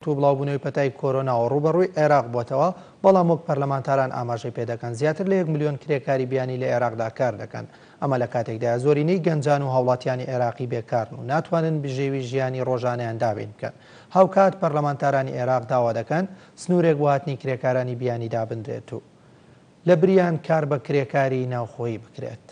تو بڵاوبوونەوەی پەتای کۆرۆنا و ڕوبەڕووی عێراق بووەتەوە، بەڵام وەک پەرلەمانتاران ئاماژەی پێدەکەن زیاتر لە 1 ملیۆن کرێکاری بیانی لە عێراقدا کار دەکەن. ئەمە لە کاتێکدا زۆرینەی گەنجان و هاوڵاتیانی عێراقی بێکارن و ناتوانن بژێوی ژیانی ڕۆژانەیان دابین بکەن. هاوکات پەرلەمانتارانی عێراق داوا دەکەن سنوورێک بۆ هاتنی کرێکارانی بیانی دابدرێت و لە بریان کار بە کرێکاری ناوخۆیی بکرێت.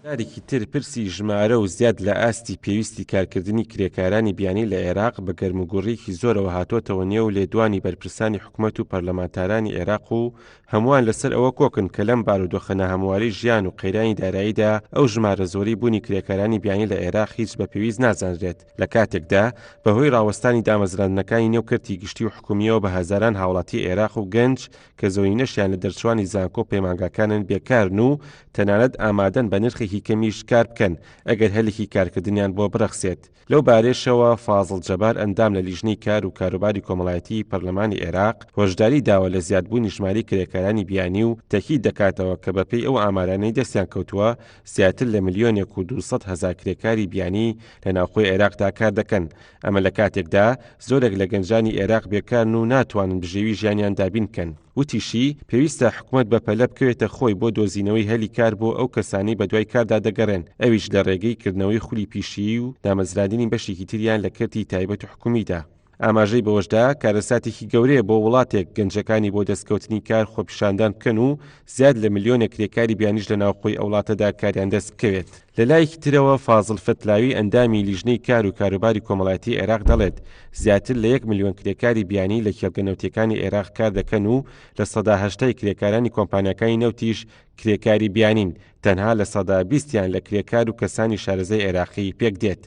دارێکی تر پرسی ژمارە و زیاد لە ئاستی پێویستی کارکردنی کرێکارانی بیانی لە عێراق بە گەرموگوڕێکی زۆرەوە هاتۆتەوە نێو لێدوانی بەرپرسانی حکوومەت و پەرلەمانتارانی عێراق و هەمووان لەسەر ئەوە کۆکن کە لەم بارودۆخەنە هەمواری ژیان و قەیرانی داراییدا ئەو ژمارە زۆری بوونی کرێکارانی بیانی لە عێراق هیچ بە پێویست نازانرێت لە کاتێکدا بەهۆی ڕاوەستانی دامەزراندنەکانی نێوکەرتی گشتی و حکومیەوە بە هەزاران هاوڵاتی عێراق و گەنج کە زۆرینەشیان لە دەرچوانی زانکۆ پەیمانگاکانن بێکارن و تەنانەت ئامادەن بە نرخێکی کەمیش کار بکەن ئەگەر هەلێکی کارکردنیان بۆ بڕەخسێت. لەو بارێشەوە فازڵ جەبار ئەندام لە لیژنەی کار و کاروباری کۆمەڵایەتی پەرلەمانی عێراق هۆشداری داوە لە زیادبوونی ژمارەی کرێکارانی بیانی و تەکید دەکاتەوە کە بەپێی ئەو ئامارانەی دەستیان کەوتووە زیاتر لە 1,200,000 کرێکاری بیانی لە ناوخۆی عێراقدا کار دەکەن. ئەمە لە کاتێکدا زۆرێک لە گەنجانی عێراق بێکارن و ناتوانن بژێوی ژیانیان دابین بکەن. وتیشی پێویستە حکوومەت بە پەلە بکەوێتە خۆی بۆ دۆزینەوەی هەلی کار بۆ ئەو کەسانی بە دوای کاردا دەگەڕێن، ئەویش لە ڕێگەی کردنەوەی خولی پیشی و دامەزراندنی بەشێکی تریان لە کردی تایبەت و حکومیدا. ئاماژەی بەوەشدا کارەساتێکی گەورەیە بۆ وڵاتێک گەنجەکانی بۆ دەستکەوتنی کار خۆپیشاندان بکەن و زیاد لە ملیۆنە کرێکاری بیانیش لە ناوخۆی ئەو وڵاتەدا کاریان دەست بکەوێت. لە لایەکی ترەوە فازڵ فتلاوی ئەندامی لیژنەی کار و کاروباری کۆمەڵایەتی عێراق دەڵێت زیاتر لە 1 ملیۆن کرێکاری بیانی لە کێڵگەنەوتیەکانی عێراق کار دەکەن و لە 80% کرێکارانی کۆمپانیەکانی نەوتیش کرێکاری بیانین، تەنها لە 20%یان لە کرێکار و کەسانی شارەزای عێراقی پێک دێت.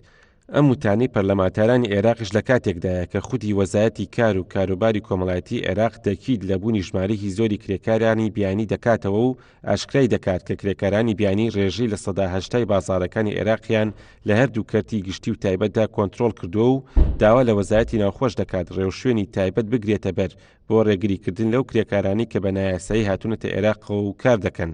ئەم وتانەی پەرلەمانتارانی عێراقیش لە کاتێکدایە کە خودی وەزایەتی کار و کاروباری کۆمەڵایەتی عێراق تەکید لە بوونی ژمارەی زۆری کرێکارانی بیانی دەکاتەوە و ئاشکرای دەکات کە کرێکارانی بیانی ڕێژەی لە 80% بازاڕەکانی عێراقیان لە هەردوو کەرتی گشتی و تایبەتدا کۆنتڕۆڵ کردووە و داوا لە وەزایەتی ناوخۆش دەکات ڕێوشوێنی تایبەت بگرێتە بەر بۆ ڕێگریکردن لەو کرێکارانی کە بە نایاسایی هاتوونەتە عێراق و کار دەکەن.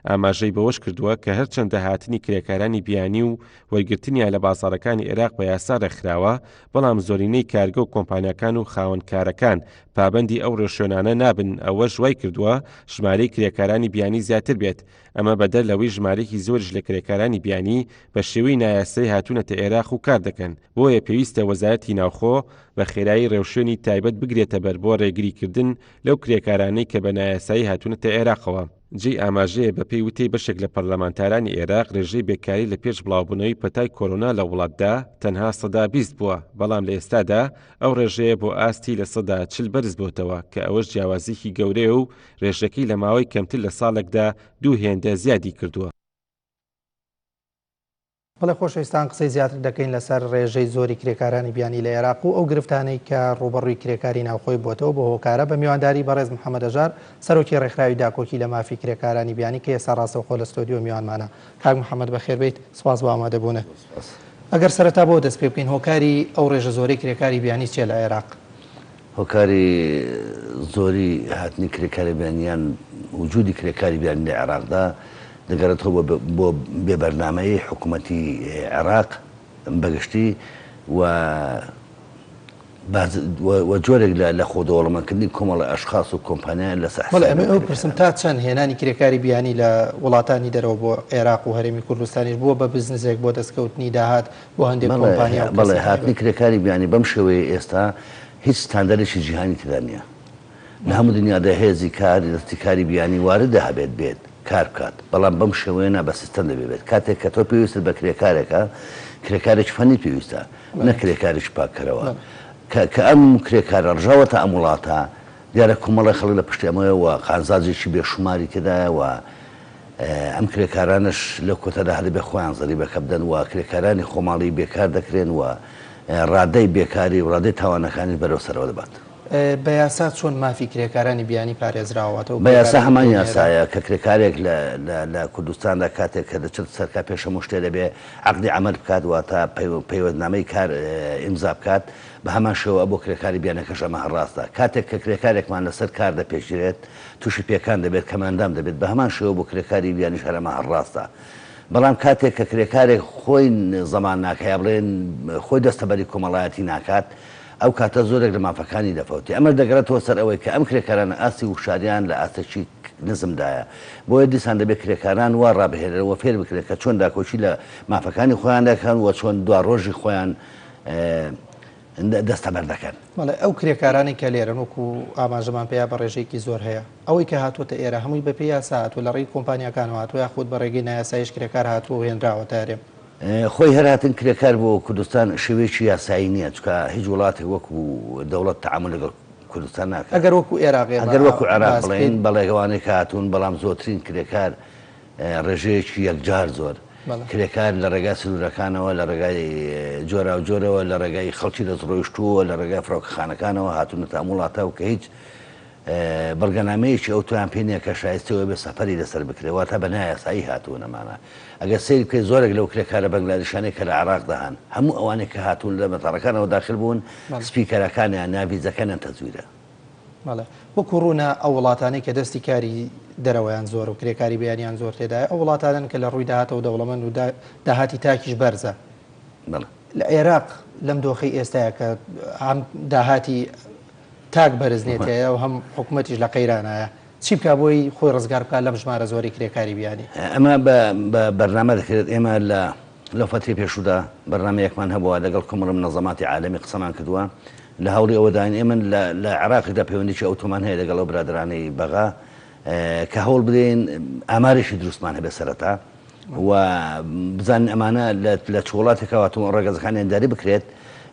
ئاماژەی بەوەش کردووە کە هەرچەندە هاتنی کرێکارانی بیانی و وەرگرتنیان لە بازاڕەکانی عێراق بە یاسا ڕێکخراوە، بەڵام زۆرینەی کارگە و کۆمپانیەکان و خاوەنکارەکان پابەندی ئەو ڕێوشوێنانە نابن. ئەوەش وای کردووە ژمارەی کرێکارانی بیانی زیاتر بێت. ئەمە بەدەر لەوەی ژمارەی زۆرش لە کرێکارانی بیانی بە شێوەی نایاسایی هاتوونەتە عێراق و کار دەکەن. بۆیە پێویستە وەزارەتی ناوخۆ بە خێرایی ڕێوشوێنی تایبەت بگرێتە بەر بۆ ڕێگریکردن لەو کرێکارانەی کە بە نایاسایی هاتوونەتە عێراقەوە. جێ ئاماژەیە بە پێی وتەی بەشێک لە پەرلەمانتارانی عێراق ڕێژەی بێکاری لە پێش بڵاوبوونەوەی پەتای کۆرۆنا لە وڵاتدا تەنها 20% بووە، بەڵام لە ئێستادا ئەو ڕێژەیە بۆ ئاستی لە 40 بەرز بووتەوە کە ئەوەش جیاوازیی گەورەیە و ڕێژەکەی لە ماوەی کەمتر لە ساڵێکدا 2 هێندە زیادی کردووە. بەڵێ خۆشەویستان قسەی زیاتر دەکەین لەسەر ڕێژەی زۆری کرێکارانی بیانی لە عێراق و ئەو گرفتانەی کە ڕوبەڕووی کرێکاری ناوخۆی بۆتەوە بە هۆکارە بە میوانداری بەڕێز محەممەد ئەژار سەرۆکی ڕێکخراوی داکۆکی لە مافی کرێکارانی بیانی کە ئێستا ڕاستەوخۆ لە ستۆدیۆ میوانمانە. کاک محەممەد بەخێربێیت، سوپاس بۆ ئامادەبوونە. ئەگەر سەرەتا بۆ دەست پێ بکەین هۆکاری ئەو ڕێژە زۆرەی کرێکاری بیانی چیە لە عێراق؟ هۆکاری زۆری هاتنی کرێکاری بیانیان وجودی کرێکاری بیانی لە عێراقدا دەگەڕێتەوە بۆ بێبەرنامەی حکوومەتی عێراق بەگشتی و جۆرێک لە خۆدەوڵەمەندکردنی کۆمەڵە ئەشخاص و کۆمپانیایان لەسەر ئەمە ئەو پرسم تا چەند هێنانی کرێکاری بیانی لە وڵاتانی دەرەوە بۆ عێراق و هەرێمی کوردستانیش بووە بە بزنسێک بۆ دەستکەوتنی داهات بۆ هەندێک کۆمپانیا. بەڵێ هاتنی کرێکاری بیانی بەم شێوەیە ئێستا هیچ ستاندەرێکی جیهانی تێدا نییە. لە هەموو دنیادا هێزی کاری دەستی بیانی واردە هەبێت بێت کار بکات، بەڵام بەم شێوەیە بە سیستەم دەبێت. کاتێک کە تۆ پێویستت بە کرێکارێکە کرێکارێک فەنی پێویستە نە کرێکارێک پاکەرەوە کە ئەم کرێکارە ڕژاوەتە ئەم وڵاتە دیارە کۆمەڵی خەڵک لە پشتێمەوەیەوە قازانجێکی بێشماری تێدایەوە ئەم کرێکارانش لە کۆتەدا هەربێ خۆیان زەریبەکە بدەن و کرێکارانی خۆماڵی بێکار دەکرێن و ڕادەی بێکاری و ڕادەی تاوانەکانی بەرەو سەرەوە دەبات. بە یاسا چۆن مافی کرێکارانی بیانی پارێزراوەتەوە؟ بە یاسا هەمان یاسایە کە کرێکارێک لە کوردستاندا کاتێک کە دەچێت سەرکە پێشەمە شتێ دەبێ عەقدی عەمەل بکات واتە پەیوەندنامەی کار ئیمزا بکات، بە هەمان شێوە بۆ کرێکاری بیانەکەش ئەمە هەڕاستە. کاتێک کە کرێکارێکمان لەسەر کار دەپێشێت تووشی پێکان دەبێت کەماندام دەبێت، بە هەمان شێوە بۆ کرێکاری بیانیش هەرەمە هەڕاستە. بەڵام کاتێک کە کرێکارێک خۆی زەمان ناکە یا بڵێن خۆی دەستەبەری کۆمەڵایەتی ناکات، ئەو کاتە زۆرێک لە مافەکانی دەفەوتی ئەمە دەگرێتەوە سەر ئەوەی کە ئەم کرێکارانە ئاستی وشاریان لە ئاستەکی نزمدایە بۆیە دیسان دەبێت کرێکاران وا ڕابهێنەوە فێر بکرێت کە چۆن داکۆچی لە مافەکانی خۆیان دەکەن و چۆن دوا ڕۆژی خۆیان دەستەبەر دەکەن. بەڵێ ئەو کرێکارانی کە لێرن وەکو ئاماژەمان پێیا بە ڕێژەیەکی زۆر هەیە ئەوەی کە هاتووەتە ئێرە هەمووی بە پێی یاسا هاتووە لە ڕێی کۆمپانیەکان هاتووە یاخود بە ڕێگەی نایاساییش کرێکار هاتووە و هێنراوە تارێم خۆی هەراتن کرێکار بۆ کوردستان شێوەیەکی یاسایی نییە چکە هیچ وڵاتێک وەکو دەوڵەت تەعامل لەگەڵ کوردستان ناکات ئەگەر وەکو عێراق ئەگەر وەکو عێراق بڵێن بەڵێگەوانەی کە هاتوون بەڵام زۆرترین کرێکار ڕێژەیەکی یەکجار زۆر کرێکار لە ڕێگای سنوورەکانەوە لە ڕێگای جۆرا و جۆرەوە لە ڕێگای خەڵکی دەستڕۆیشتووە لە ڕێگای فڕۆکەخانەکانەوە هاتوونەتە وڵاتەوە کە هیچ بەڵگەنامەیەکی ئەو تویان پێ نییە کە شایستەوە بێ سەفەری لەسەر بکرێەوە تا بە نایاسایی هاتووە نەمانە ئەگەر سەیری بکەی زۆرێک لەو کرێکارە بەنگلادێشانەی کە لە عێراق دەهان هەموو ئەوانەی کە هاتوون لە مەتاڕەکانەوە داخل بوون سپیکەرەکانیان ناڤیزەکانیان تەزویرە وەکو ڕوونە ئەو وڵاتانەی کە دەستی کاری دەرەوەیان زۆر و کرێکاری بیانیان زۆر تێدایە ئەو وڵاتانن کە لە ڕووی داهاتەوە دەوڵەمەند و داهاتی تاکیش بەرزە لە عێراق لەم دۆخەی ئێستاە کە هەم داهاتی تاک بەرزنێتەیە و هەم حکوومەتیش لە قەیرانایە چی بکە بۆی خۆی ڕزگار بکات لەم ژمارە زۆری کرێکاری بیانی ئەمە بە بەرنامە دەکرێت ئێمە لە فتری پێشودا بەرنمەیەکمان هەبووە لەگەڵ کۆمەڵ منەظەماتی عالەمی قسەمان کردووە لە هەوڵی ئەوەداین ئێمە لە عێراقیدا پەیوەندیی ئۆتۆمان هەیە لەگەڵ ئەو برادرانەی بەغا کە هەوڵ بدەین ئامارێکی دروستمان هەبێ سەرەتا و بزانین ئەمانە لە وڵاتێکەوەتەوە ڕێگەزەکانیان داری بکرێت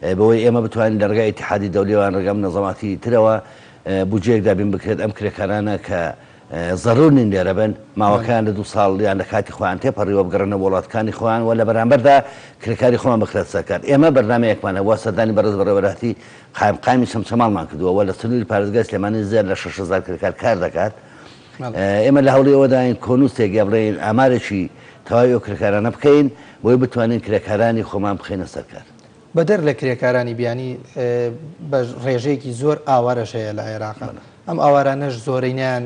بەوەی ئێمە بتوانین لە ڕێگای ئیتیحادی دەوڵەتیان ڕێگە منەظەماتی ترەوە بودجەیەک دابین بکرێت ئەم کرێکارانە کە زەڕور نین لێرە بن ماوەکان لە 2 ساڵ یان لە کاتی خۆیان تێپەڕیوە بگەڕنە وڵاتەکانی خۆیان و لە بەرامبەردا کرێکاری خۆیان بخرێت سەرکار ئێمە بەرنمەیەکمان هەبووە سەردانی بەڕێز بەڕێوەبەرهەتی قایمی چەمچەماڵمان کردووە لە سنووری پارێزگای سلێمانی زێر لە 6,000 کرێکار کار دەکات ئێمە لە هەوڵی ئەوەداین کۆنووسێک یا بڵێن ئامارێکی تەواوی ئەو کرێکارانە بکەین بۆی بتوانین کرێکارانی خۆمان بخینە سەرکار بەدەر لە کرێکارانی بیانی بە ڕێژەیەکی زۆر ئاوارەش هەیە لە عێراق ئەم ئاوارانەش زۆرینیان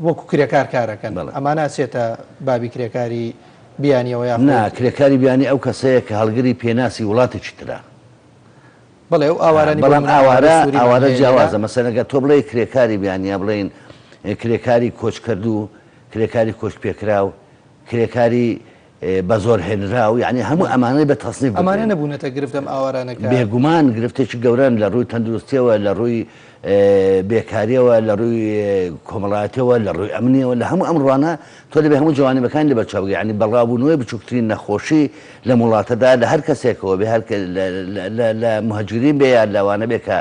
وەکو کرێکار کارەکەن ئەمانە چێتە بابی کرێکاری بیانیەوە یا نا کرێکاری بیانی ئەو کەسەیە کە هەڵگری پێناسی وڵاتێکی ترا بەڵێ ئەو ئاوارانی بەڵام ئاوارە جیاوازە مەسەلەگە تۆ بڵێ کرێکاری بیانیا بڵێن کرێکاری کۆچکردو کرێکاری کۆچ پێکراو کرێکاری بە زۆر هێنرا و یعنی هەموو ئەمانەی بە تەسنیف ئەمانە نەبوونەتە گرفتم ئاوارانەکە بێگومان گرفتێکی گەورن لە ڕووی تەندروستیەوە لە ڕووی بێکاریەوە لە ڕووی کۆمەڵایەتەوە لە ڕووی ئەمنیەوە لە هەموو ئەم ڕوانە تۆ دەبێ هەموو جوانیبەکانی لە بەرچاو بگەی ینی بەڵاوبوونەوەی بچووکترین نەخۆشی لە وڵاتەدا لە هەر کەسێکەوە بێ لە مهاجرین بێ یان لەوانە بێ کە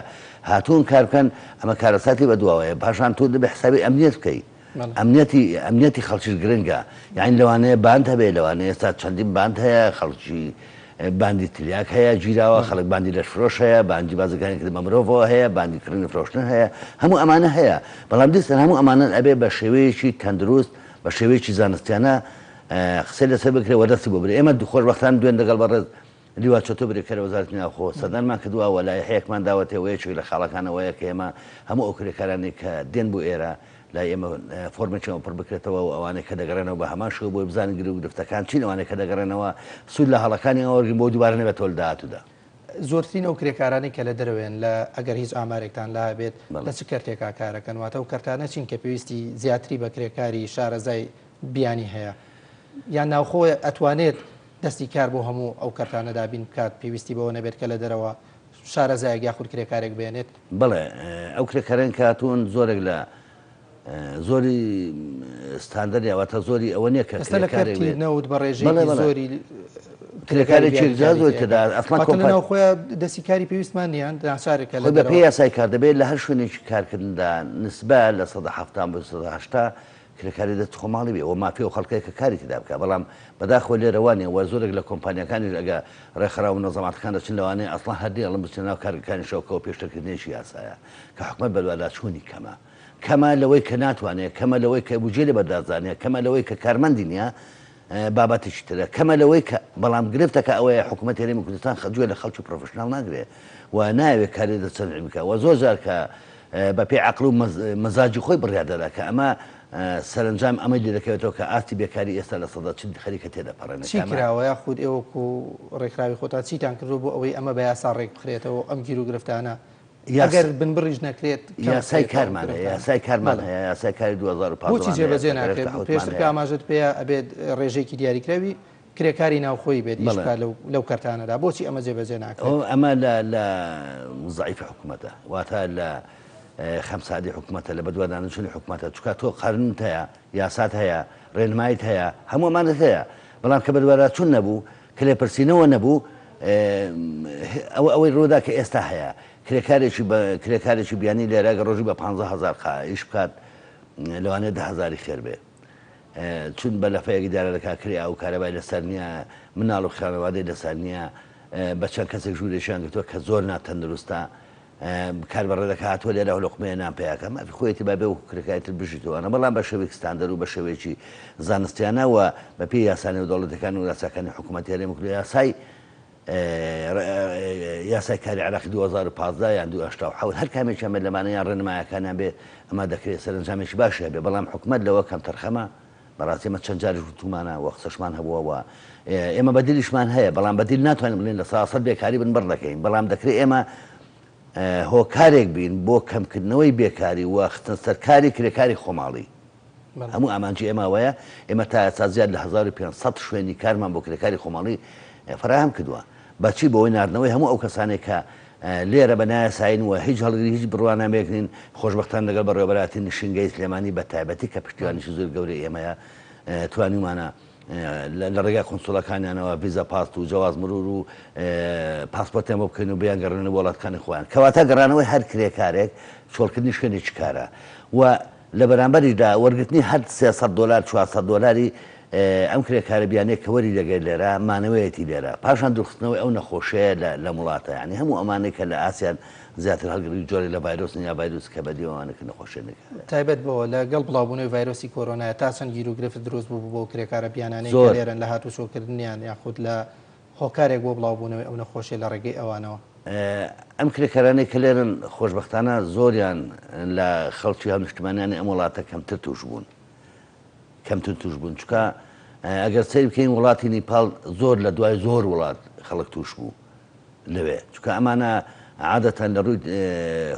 هاتوون کار بکەن ئەمە کارەساتی بەدواوەیە پاشان تۆ دەبێ حسابی ئەمنیەت بکەی ئەمنیەتی خەڵکیش گرنگە یعنی لەوانەیە باند هەبێ لەوانەیە ئێستا چەندین باند هەیە خەڵکی باندی تریاک هەیە گیراوە خەڵک باندی لەشفرۆش هەیە باندی بازەکانی کرد بە مرۆڤەوە هەیە باندی کردنی فرۆشتن هەیە هەموو ئەمانە هەیە بەڵام دیستن هەموو ئەمانە ئەبێ بە شێوەیەکی تەندروست بە شێوەیەکی زانستیانە قسەی لەسەر بکرێ وەدەستی بۆ برێ ئێمە خۆشبەختانە دوێن دەگەڵ بەڕێز لیوا چۆتۆ بریکەرە وەزارەتی ناوخۆ سەردانمان کردووە وەلایەحەیەکمان داوەتەوەیەکی لە خاڵەکانەوەیە کە ئێمە هەموو ئەو کرێکارانی کە دێن بۆ ئێرە لای ئێمە فۆرمێکیەوە پڕ بکرێتەوە و ئەوانەی کە دەگەڕێنەوە بە هەمان شێوە بۆی بزانین گرو و گرفتەکان چین ئەوانەی کە دەگەڕێنەوە سوود لە هەڵەکانی ئەوەرگین بۆ دووبارە نەبێت تۆ لە داهاتوودا زۆرترین ئەو کرێکارانی کە لە دەروێن لە ئەگەر هیچ ئامارێکتان لا بێت لە چ کەرتێکا کارەکەن واتە و کەرتانە چین کە پێویستی زیاتری بە کرێکاری شارەزای بیانی هەیە یان ناوخۆ ئەتوانێت دەستی کار بۆ هەموو ئەو کەرتانە دابین بکات پێویستی بەوە نەبێت کە لە دەرەوە شارەزایەک یاخود کرێکارێک بێنێت بڵێ ئەو کرێکارێن کاتون زۆرێک لە زۆری ستاندەریاوەتە زۆری ئەوە نییە کە نەوت بە ڕێژەی زۆری کرێکارێکی زۆری تێدا ئەسڵان خۆیان دەستی کاری پێویستمان نیان ناسارێکە بە پێی یاسای کار دەبێت لە هەر شوێنێکی کارکردندا نسبە لە 170 بۆ 180 کرێکاری دەست خۆماڵی بێ ئەوە مافی و خەڵکەیە کە کاری تێدا بکە بەڵام بەداخۆ لێرەوانێ وە زۆرێک لە کۆمپانیەکانی ئەگە ڕێکخراو و نەزەماتەکان دەچن لەوانەیە ئەسڵان هەردی ئەڵم بچن ناو کارەکانی شەوکەوە پێشترکردنیشی یاسایە کە حکومەت بەلوادا چوونی کەمە لەوەی کە ناتوانێت کەمە لەوەی کە بجێ لە بەدازانێت کەمە لەوەی کە کارمەندی نییە بابەتێکی ترە کەمە لەوەی کە بەڵام گرفتەکە ئەوەیە حکوومەت هەرێمی کوردستان خەجوێ لە خەڵکی پرۆفشناڵ ناگرێت و ناوێت کاری دەچەند بکە و زۆر جار کە بە پێی عەقڵ و مەزاجی خۆی بڕیادەدا کە ئەمە سەرنجام ئەمە لێ دەکەوێتەوە کە ئاستی بێکاری ئێستا لە سەدا چ خەریکە تێدەپەڕێنێت چی کراوە یاخود ئێوەکو ڕێکخراوی خۆتا چیتان کردو بۆ ئەوەی ئەمە بە یاسا ڕێک بخرێتەوە ئەم گیر و گرفتانە ئەگەر بنبڕیش نەکرێت یاسای کارمان هەیە یاسای کارمان هەیە یاسای کاری 2015 بۆچی جێبەجێ ناکرێت پێشتر کە ئاماژت پێە ئەبێت ڕێژێکی دیاریکراوی کرێکاری ناوخۆی بێت ئیشکا لەو کارتانەدا بۆچی ئەمە جێبەجێ ناکرێت ئەمە لە زعیفە حکوومەتە واتە لە خەمسادی حکوومەتە لە بەدوادانچنی حکوومەتە چکە تۆ قارنت هەیە یاسات هەیە ڕێنمایت هەیە هەموومانت هەیە بەڵام کە بەدوارا چون نەبوو کە لێپرسینەوە نەبوو ئەوەی ڕۆدا کە ئێستا هەیە کرێکارێکی بیانی لێرەگە ڕۆژی بە 15,000 ئیش بکات لەوانێت 10,000 خێر بێ چون بە لەفەیەکی دارە دەکاکرێ ئەو کارەبای لەسەر نییە مناڵ و خانەوادەی لەسەر نییە بە چەند کەسێک ژوورێکیان گرتووە کە زۆر ناتەندروستە کار بەڕێ دەکاتوە لێرە لەقمەیە نامپەیەکە مافی خۆیەتی بابێ و کرێکایتر بژیتەوەە بەڵام بە شێوەیەک ستاندەر و بە شێوەیەکی زانستیانەوە بە پێی یاسانی و دەوڵەتەکان و یاساکانی حکوومەتی هەرێمی یاسای کاری عراقی 2015 یان 2017 هەر کامێکیان بێت لەمانەیان ڕێنمایەکانیان بێ ئەمە دەکرێت سەرنجامێکی باشە بێ بەڵام حکوومەت لەوە کەم تەرخەمە بەڕاستی ئمە چەند جاری وتومانە وە قسەشمان هەبووەوە ئێمە بەدیلیشمان هەیە بەڵام بەدیل ناتوانین بڵێن لە 100 بێکاری بنبڕ دەکەین بەڵام دەکرێت ئێمە هۆکارێک بین بۆ کەمکردنەوەی بێکاری و خستن سەرکاری کرێکاری خۆماڵی هەموو ئامانجی ئێمەوەیە ئێمە تا ئێستا زیاد لە 1500 شوێنی کارمان بۆ کرێکاری خۆماڵی فراهم کردووە بەچی بۆەوەی نردنەوەی هەموو ئەو کەسانێک کە لێرە بە نایەساین و هیچ هەڵگری هیچ بڕوانامێکنین خۆشببختان لەگەڵ بەڕێوەبەراتی نشنگەی سلێمانی بە تایبەتی کە پشتیوانیشی زۆر گەورەی ئێمەیە توانیمانە لە ڕێگای قۆنسوڵەکانیانەوە ڤیزا پاس و جواز مرور و پاسپۆرتیان بۆ بکەین و بیان گەڕێنە وڵاتەکانی خۆیان کەواتە گەڕانەوەی هەر کرێکارێک چۆڵکردنی شوێنێکی کارە و لە بەرامبەریدا وەرگرتنی هەر $300 $400 ئەم کرێکارە بیانەیە کە وەری دەگەێت لێرە مانەوەیەتی لێرە پاشان دروستنەوەی ئەو نەخۆشەیە لە وڵاتە ینی هەموو ئەمانەی کە لە ئاسیان زیاتر هەڵگری جۆری لە ڤایرۆس یا ڤایرۆس کە بەدیەوانەکە نەخۆشێنێک تایبەت بەوە لەگەڵ بڵاوبوونەوەی ڤایرۆسی کۆرۆنایە تا چەند گیر و گرفت دروست بوو بۆ کرێکارە بیانانەی لێرن لە هاتوچۆکردنیان یاخود لە هۆکارێک بۆ بڵاوبوونەوەی ئەو نەخۆشیە لە ڕێگەی ئەوانەوە ئەم کرێکارانەی کە لێرن خۆشببختانە زۆریان لە خەڵکی هەم نیشتمانیانی ئەم وڵاتە کەمتر توش بوون چکە ئەگەر سیر بکەین وڵاتی نیپال زۆر لە دوای زۆر وڵات خەڵک توش بوو لەوێ چکە ئەمانە عادەتەن لە ڕووی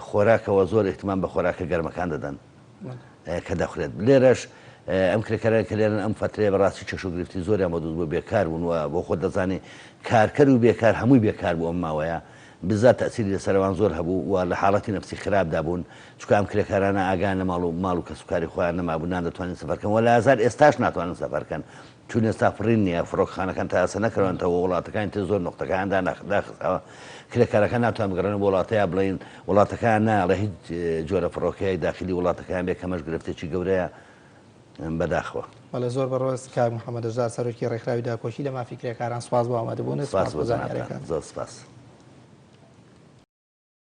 خۆراکەوە زۆر احتیمام بە خۆراکە گەرمەکان دەدەن کە دەخورێت لێرەش ئەم کرێکاران کە لێرن ئەم فترەیە بەڕاستی چەش و گرفتی زۆریان بۆ دروست بۆ بێکار بوون و بۆ خۆت دەزانێ کارکەر و بێکار هەمووی بێکار بوو ئەم ماوەیە بزات تەسیری لەسەروان زۆر هەبوو و لە حاڵەتی نەفسی خراپدا بوون چکە ئەم کرێکارانە ئاگان لە ماڵ و کەسوکاری خۆیان نەمابوو دەتوانین سەفەرکەن وە لە ئازار ئێستاش ناتوانن سەفەرکەن چون ئێستا فڕین نییە فڕۆکخانەکان تا ئاسە نەکەوێتەوە وڵاتەکانی تر زۆر نقطەکاندا داخستەوە کرێکارەکە ناتوان بگەڕێن وڵاتەیە بڵین وڵاتەکان ناڵە هیچ جۆرە فڕۆکەیە داخلی وڵاتەکان بێ کەمەش گرفتێکی گەورەیە بەداخەوە بەڵێ زۆر بەڕۆست کاک محەممەد دەژار سەرۆکی ڕێکخراوی داکۆشی لە مافی کرێکاران سواز بۆ ئامادەبوون سپاس بۆ زانیاریەکان زۆر سپاس.